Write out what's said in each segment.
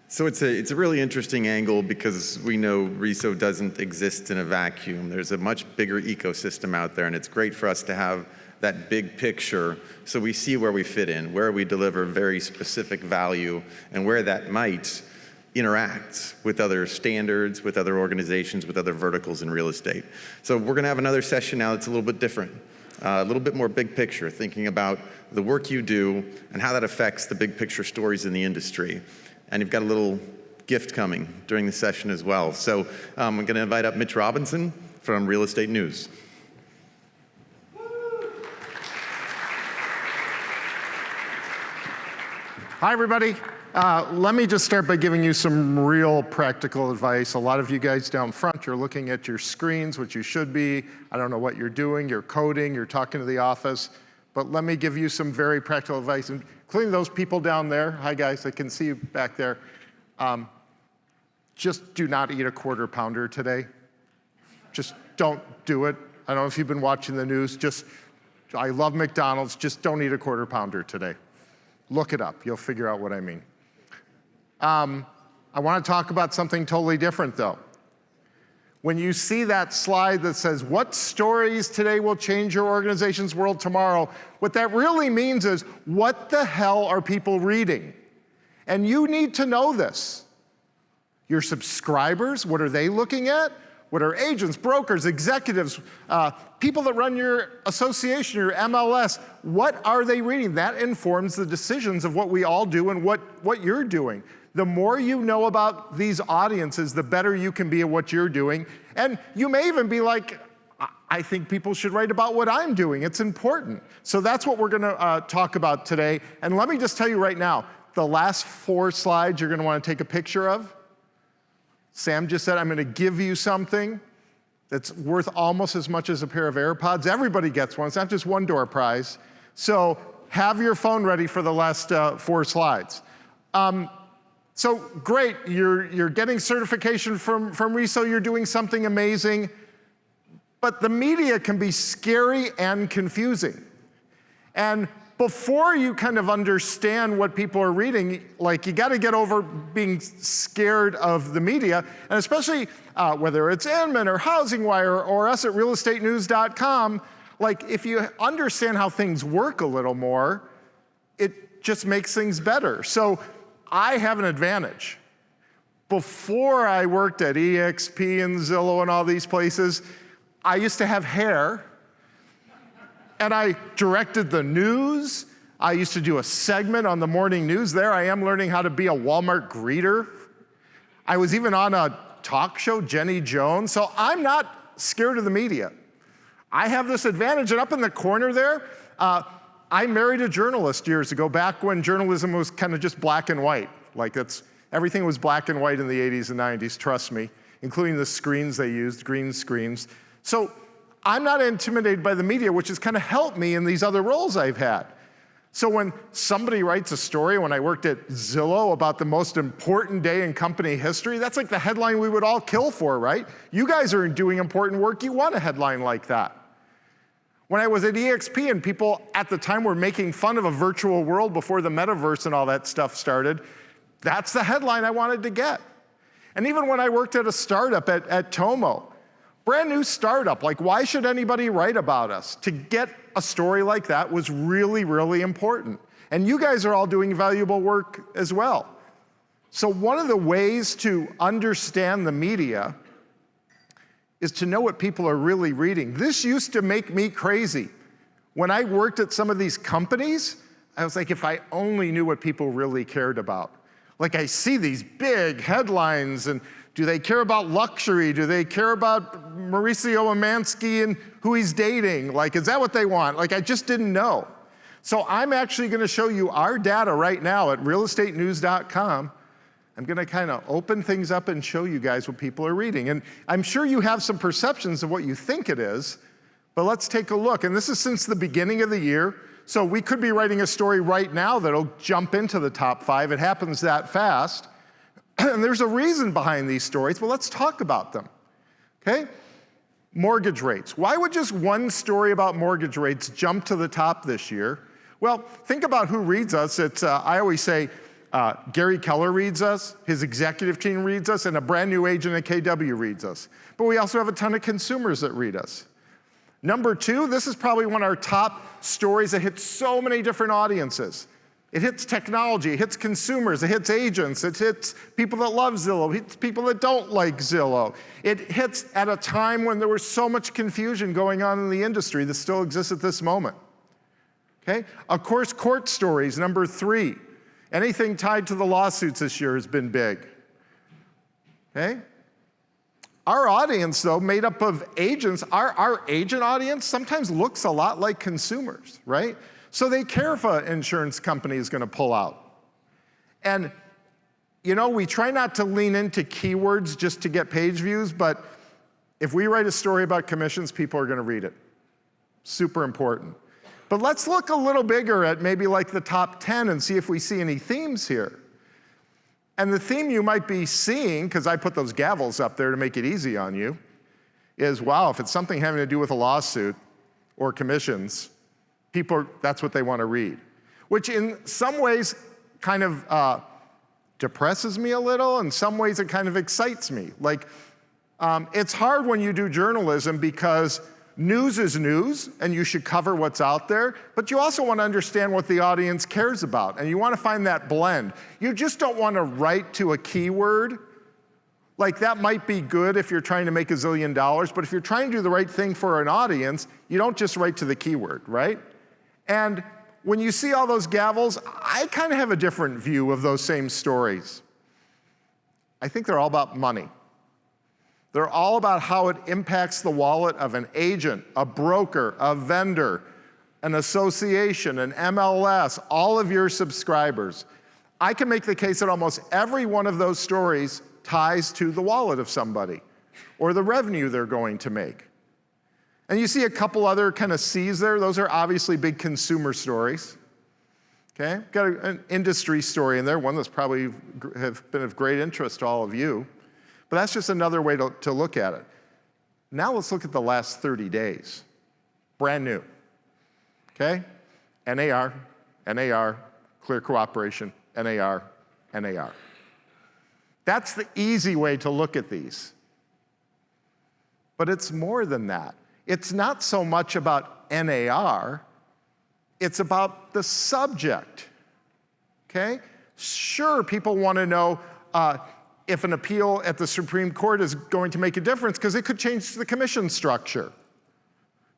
So it's a really interesting angle because we know RESO doesn't exist in a vacuum. There's a much bigger ecosystem out there, and it's great for us to have that big picture so we see where we fit in, where we deliver very specific value, and where that might interact with other standards, with other organizations, with other verticals in real estate. So we're gonna have another session now that's a little bit different, a little bit more big picture, thinking about the work you do and how that affects the big picture stories in the industry. And you've got a little gift coming during the session as well. So I'm gonna invite up Mitch Robinson from Real Estate News. Hi, everybody. Let me just start by giving you some real practical advice. A lot of you guys down front, you're looking at your screens, which you should be. I don't know what you're doing. You're coding, you're talking to the office. But let me give you some very practical advice, including those people down there. Hi, guys. I can see you back there. Just do not eat a quarter pounder today. Just don't do it. I don't know if you've been watching the news. I love McDonald's. Just don't eat a quarter pounder today. Look it up. You'll figure out what I mean. I want to talk about something totally different, though. When you see that slide that says, what stories today will change your organization's world tomorrow, what that really means is, what the hell are people reading? And you need to know this. Your subscribers, what are they looking at? What are agents, brokers, executives, people that run your association, your MLS, what are they reading? That informs the decisions of what we all do and what you're doing. The more you know about these audiences, the better you can be at what you're doing. And you may even be like, I think people should write about what I'm doing. It's important. So that's what we're gonna talk about today. And let me just tell you right now, the last 4 slides you're gonna wanna take a picture of. Sam just said, I'm gonna give you something that's worth almost as much as a pair of AirPods. Everybody gets one, it's not just one door prize. So have your phone ready for the last 4 slides. So great, you're getting certification from RESO, you're doing something amazing, but the media can be scary and confusing. And before you kind of understand what people are reading, like you gotta get over being scared of the media, and especially whether it's Inman or HousingWire or us at realestatenews.com, like if you understand how things work a little more, it just makes things better. So I have an advantage. Before I worked at EXP and Zillow and all these places, I used to have hair, and I directed the news. I used to do a segment on the morning news. There I am learning how to be a Walmart greeter. I was even on a talk show, Jenny Jones, so I'm not scared of the media. I have this advantage, and up in the corner there, I married a journalist years ago, back when journalism was kind of just black and white. Like everything was black and white in the 80s and 90s, trust me, including the screens they used, green screens. So I'm not intimidated by the media, which has kind of helped me in these other roles I've had. So when somebody writes a story, when I worked at Zillow about the most important day in company history, that's like the headline we would all kill for, right? You guys are doing important work, you want a headline like that. When I was at EXP and people at the time were making fun of a virtual world before the metaverse and all that stuff started, that's the headline I wanted to get. And even when I worked at a startup at Tomo, brand new startup, like why should anybody write about us? To get a story like that was really, really important. And you guys are all doing valuable work as well. So one of the ways to understand the media is to know what people are really reading. This used to make me crazy. When I worked at some of these companies, I was like, if I only knew what people really cared about. Like I see these big headlines, and do they care about luxury? Do they care about Mauricio Umansky and who he's dating? Like, is that what they want? Like, I just didn't know. So I'm actually gonna show you our data right now at realestatenews.com. I'm gonna kind of open things up and show you guys what people are reading. And I'm sure you have some perceptions of what you think it is, but let's take a look. And this is since the beginning of the year. So we could be writing a story right now that'll jump into the top 5. It happens that fast. And there's a reason behind these stories, but let's talk about them, okay? Mortgage rates. Why would just one story about mortgage rates jump to the top this year? Well, think about who reads us. It's, I always say, Gary Keller reads us, his executive team reads us, and a brand new agent at KW reads us. But we also have a ton of consumers that read us. Number two, this is probably one of our top stories that hits so many different audiences. It hits technology, it hits consumers, it hits agents, it hits people that love Zillow, it hits people that don't like Zillow. It hits at a time when there was so much confusion going on in the industry that still exists at this moment. Okay? Of course, court stories, number three. Anything tied to the lawsuits this year has been big. Okay? Our audience, though, made up of agents, our agent audience sometimes looks a lot like consumers, right? So they care if an insurance company is going to pull out. And, you know, we try not to lean into keywords just to get page views, but if we write a story about commissions, people are going to read it. Super important. But let's look a little bigger at maybe like the top 10 and see if we see any themes here. And the theme you might be seeing, because I put those gavels up there to make it easy on you, is, wow, if it's something having to do with a lawsuit or commissions, that's what they want to read. Which in some ways kind of depresses me a little, in some ways it kind of excites me. Like, it's hard when you do journalism because news is news, and you should cover what's out there, but you also want to understand what the audience cares about, and you want to find that blend. You just don't want to write to a keyword. Like, that might be good if you're trying to make $1 zillion, but if you're trying to do the right thing for an audience, you don't just write to the keyword, right? And when you see all those gavels, I kind of have a different view of those same stories. I think they're all about money. They're all about how it impacts the wallet of an agent, a broker, a vendor, an association, an MLS, all of your subscribers. I can make the case that almost every one of those stories ties to the wallet of somebody or the revenue they're going to make. And you see a couple other kind of C's there. Those are obviously big consumer stories. Okay, got an industry story in there, one that's probably have been of great interest to all of you. But that's just another way to look at it. Now let's look at the last 30 days. Brand new. Okay? NAR, NAR, clear cooperation, NAR, NAR. That's the easy way to look at these. But it's more than that. It's not so much about NAR, it's about the subject. Okay? Sure, people want to know if an appeal at the Supreme Court is going to make a difference because it could change the commission structure.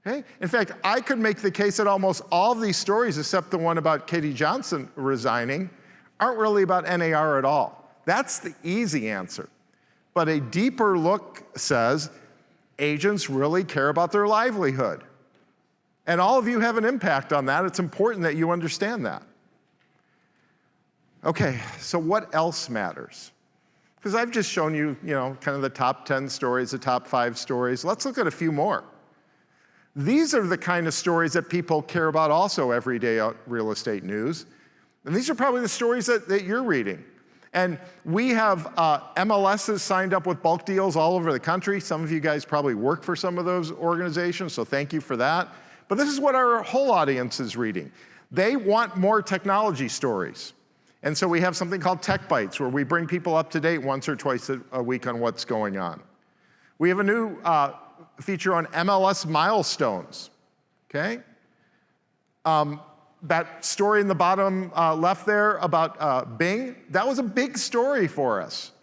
Okay? In fact, I could make the case that almost all of these stories, except the one about Katie Johnson resigning, aren't really about NAR at all. That's the easy answer. But a deeper look says agents really care about their livelihood. And all of you have an impact on that. It's important that you understand that. Okay, so what else matters? Because I've just shown you, kind of the top 10 stories, the top 5 stories. Let's look at a few more. These are the kind of stories that people care about also every day real estate news. And these are probably the stories that you're reading. And we have MLSs signed up with bulk deals all over the country. Some of you guys probably work for some of those organizations, so thank you for that. But this is what our whole audience is reading. They want more technology stories. And so we have something called Tech Bites, where we bring people up to date once or twice a week on what's going on. We have a new feature on MLS milestones, okay? That story in the bottom left there about Bing, that was a big story for us.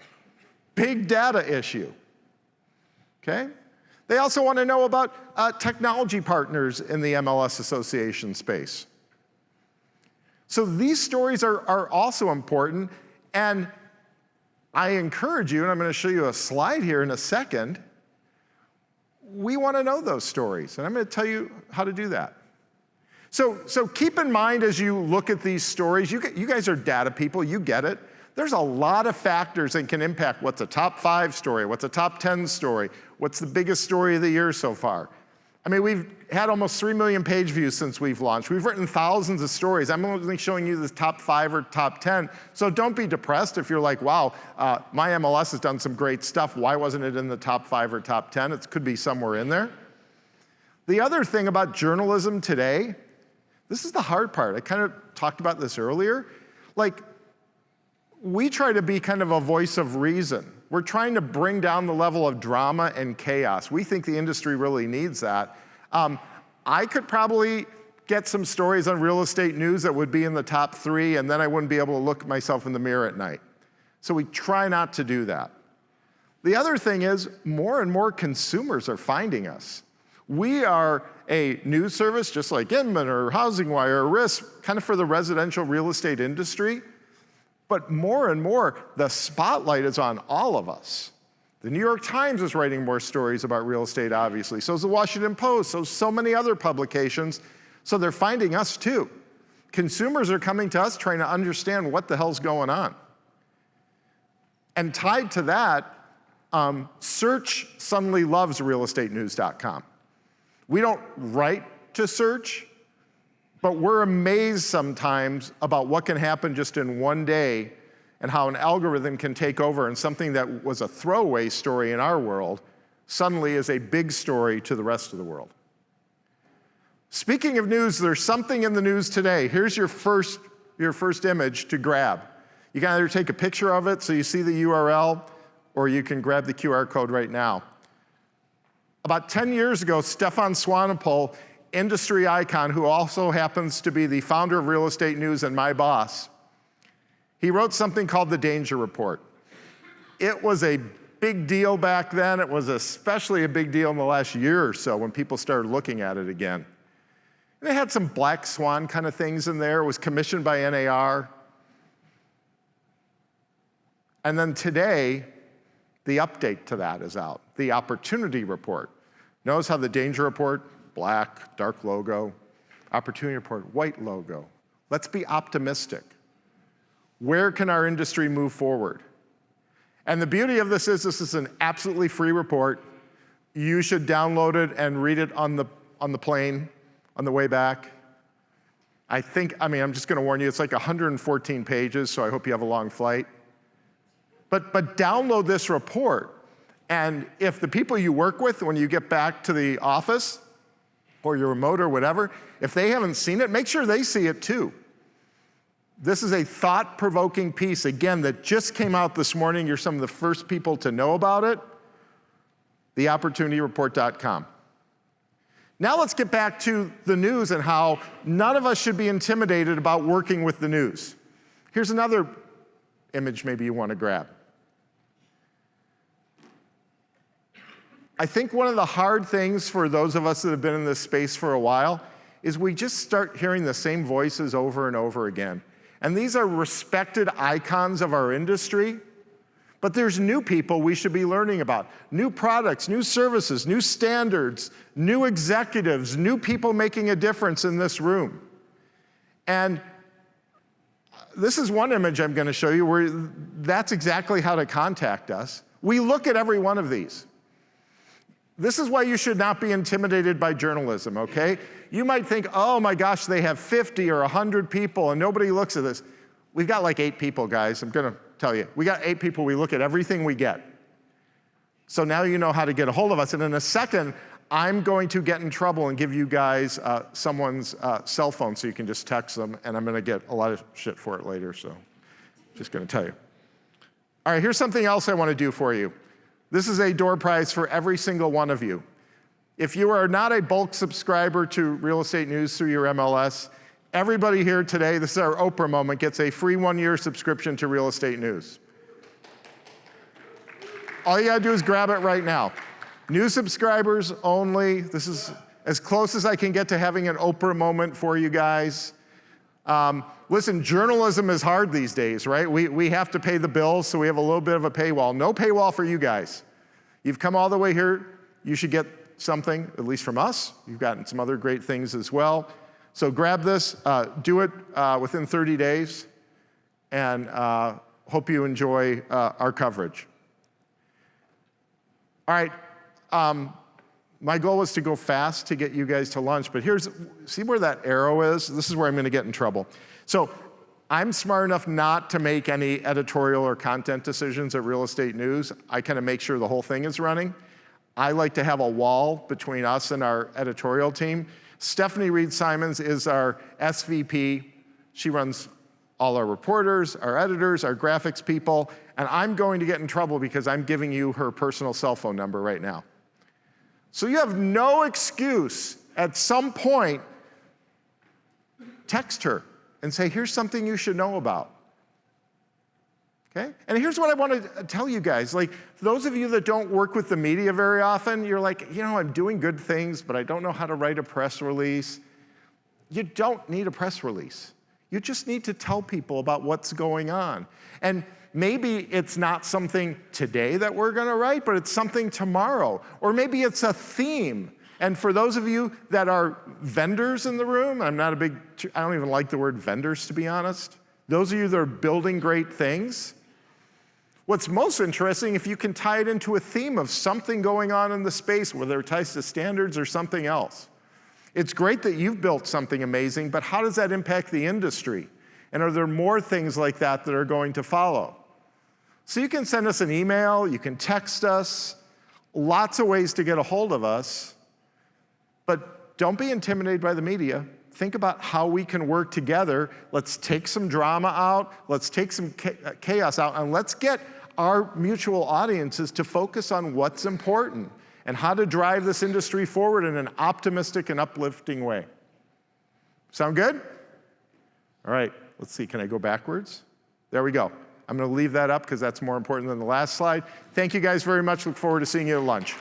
Big data issue, okay? They also want to know about technology partners in the MLS association space. So these stories are also important, and I encourage you, and I'm going to show you a slide here in a second, we want to know those stories, and I'm going to tell you how to do that. So keep in mind as you look at these stories, you guys are data people, you get it. There's a lot of factors that can impact what's a top 5 story, what's a top 10 story, what's the biggest story of the year so far. I mean, we've had almost 3 million page views since we've launched. We've written thousands of stories. I'm only showing you the top 5 or top 10. So don't be depressed if you're like, wow, my MLS has done some great stuff. Why wasn't it in the top 5 or top 10? It could be somewhere in there. The other thing about journalism today, this is the hard part. I kind of talked about this earlier. Like, we try to be kind of a voice of reason. We're trying to bring down the level of drama and chaos. We think the industry really needs that. I could probably get some stories on real estate news that would be in the top 3, and then I wouldn't be able to look myself in the mirror at night. So we try not to do that. The other thing is, more and more consumers are finding us. We are a news service, just like Inman or Housing Wire or RIS, kind of for the residential real estate industry. But more and more, the spotlight is on all of us. The New York Times is writing more stories about real estate, obviously. So is the Washington Post, so many other publications. So they're finding us too. Consumers are coming to us trying to understand what the hell's going on. And tied to that, Search suddenly loves realestatenews.com. We don't write to Search, but we're amazed sometimes about what can happen just in one day and how an algorithm can take over, and something that was a throwaway story in our world suddenly is a big story to the rest of the world. Speaking of news, there's something in the news today. Here's your first image to grab. You can either take a picture of it so you see the URL, or you can grab the QR code right now. About 10 years ago, Stefan Swanepoel, industry icon who also happens to be the founder of Real Estate News and my boss, he wrote something called the Danger Report. It was a big deal back then. It was especially a big deal in the last year or so when people started looking at it again. And it had some black swan kind of things in there. It was commissioned by NAR. And then today, the update to that is out, the Opportunity Report. Notice how the Danger Report, black, dark logo. Opportunity Report, white logo. Let's be optimistic. Where can our industry move forward? And the beauty of this is an absolutely free report. You should download it and read it on the plane on the way back. I'm just going to warn you, it's like 114 pages, so I hope you have a long flight. But download this report, and if the people you work with, when you get back to the office, or your remote or whatever, if they haven't seen it, make sure they see it too. This is a thought-provoking piece, again, that just came out this morning. You're some of the first people to know about it. TheOpportunityReport.com. Now let's get back to the news and how none of us should be intimidated about working with the news. Here's another image maybe you want to grab. I think one of the hard things for those of us that have been in this space for a while is we just start hearing the same voices over and over again. And these are respected icons of our industry, but there's new people we should be learning about. New products, new services, new standards, new executives, new people making a difference in this room. And this is one image I'm going to show you where that's exactly how to contact us. We look at every one of these. This is why you should not be intimidated by journalism, okay? You might think, oh my gosh, they have 50 or 100 people and nobody looks at this. We've got like 8 people, guys. I'm going to tell you. We got 8 people. We look at everything we get. So now you know how to get a hold of us. And in a second, I'm going to get in trouble and give you guys someone's cell phone so you can just text them, and I'm going to get a lot of shit for it later, so just going to tell you. All right, here's something else I want to do for you. This is a door prize for every single one of you. If you are not a bulk subscriber to Real Estate News through your MLS, everybody here today, this is our Oprah moment, gets a free 1-year subscription to Real Estate News. All you gotta do is grab it right now. New subscribers only. This is as close as I can get to having an Oprah moment for you guys. Listen, journalism is hard these days, right? We have to pay the bills, so we have a little bit of a paywall. No paywall for you guys. You've come all the way here. You should get something, at least from us. You've gotten some other great things as well. So grab this, do it within 30 days, and hope you enjoy our coverage. All right, my goal was to go fast to get you guys to lunch, but see where that arrow is? This is where I'm gonna get in trouble. So I'm smart enough not to make any editorial or content decisions at Real Estate News. I kind of make sure the whole thing is running. I like to have a wall between us and our editorial team. Stephanie Reed Simons is our SVP. She runs all our reporters, our editors, our graphics people, and I'm going to get in trouble because I'm giving you her personal cell phone number right now. So you have no excuse. At some point, text her and say, here's something you should know about. Okay? And here's what I want to tell you guys. Like, those of you that don't work with the media very often, you're like, I'm doing good things, but I don't know how to write a press release. You don't need a press release. You just need to tell people about what's going on. And maybe it's not something today that we're going to write, but it's something tomorrow. Or maybe it's a theme. And for those of you that are vendors in the room, I don't even like the word vendors, to be honest. Those of you that are building great things, what's most interesting, if you can tie it into a theme of something going on in the space, whether it ties to standards or something else. It's great that you've built something amazing, but how does that impact the industry? And are there more things like that that are going to follow? So you can send us an email, you can text us, lots of ways to get a hold of us, but don't be intimidated by the media. Think about how we can work together. Let's take some drama out, let's take some chaos out, and let's get our mutual audiences to focus on what's important and how to drive this industry forward in an optimistic and uplifting way. Sound good? All right, let's see, can I go backwards? There we go. I'm gonna leave that up because that's more important than the last slide. Thank you guys very much. Look forward to seeing you at lunch.